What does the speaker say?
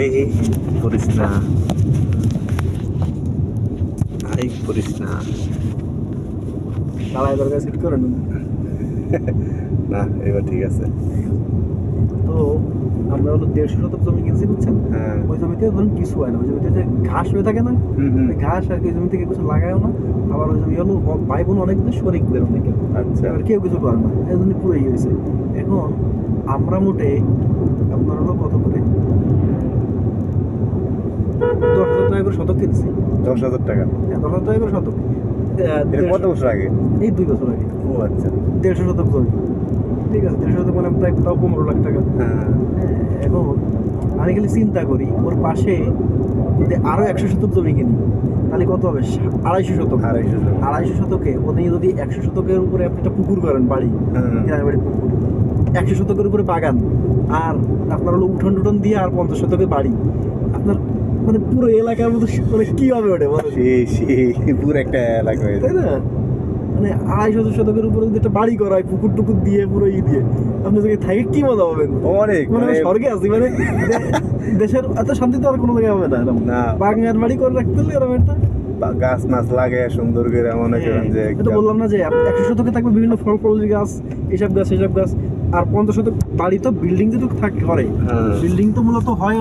এই করিস না, এই করিস না। চালাই দরকার সেট করে নেন। না এবার ঠিক আছে। তো আমরা হলো 150 শতক জমি কিনছি বুঝছেন। হ্যাঁ। ওই জমিতে ধরুন কিছু হয় না, ওই জমিতে যে ঘাস হয়ে থাকে না, ওই ঘাস আর কি ওই জমি থেকে কিছু লাগায়ও না। আবার ওই জমি হলো ভাই বোন অনেকদের শরিকদের অনেকে, আচ্ছা। এবার কেউ কিছু করে না, এই জন্য পুরো ইয়ে হয়েছে। এখন আমরা মোটে আপনার হলো কত করে 10,000 টাকা করে শতক কিনছি। 10,000 টাকা? হ্যাঁ, 10,000 টাকা করে শতক। এটা কত বছর আগে? এই 2 বছর আগে। ও আচ্ছা। 150 শতক জমি, ঠিক আছে। 150 শতক মানে প্রায় তাও 15 লাখ টাকা। হ্যাঁ। এখন আমি খালি চিন্তা করি ওর পাশে যদি আরো 100 শতক জমি কিনি তাহলে কত হবে? 250 শতক। 250 শতকে ওদের যদি 100 শতকের উপরে আপনি একটা পুকুর করেন, বাড়ি, গ্রামের বাড়ি পুকুর, 100 শতকের উপরে বাগান, আর আপনার হলো উঠোন টুঠন দিয়ে আর 50 শতকে বাড়ি, আপনার মানে পুরো এলাকার মধ্যে মানে কি হবে ওটা বলেন? পুরো একটা এলাকা হয়ে তাই না? মানে 250 শতকের উপরে যদি একটা বাড়ি করা হয় পুকুর টুকুর দিয়ে পুরো দিয়ে, আপনি যদি থাকে কি মজা পাবেন? অনেক মানে স্বর্গে আছি মানে। দেশের এত শান্তি তো আর কোনো জায়গায় হবে না এরকম। না, বাগানের বাড়ি করে রাখতে হলে এরকম একটা গাছ মাছ লাগে সুন্দর করে মনে করেন যে এটা বললাম না যে 100 শতকে থাকবে বিভিন্ন ফল ফলের গাছ, এসব গাছ সেসব গাছ, আর 50 শতক বাড়ি তো বিল্ডিং যেটুকু থাকে ঘরে, বিল্ডিং তো মূলত হয়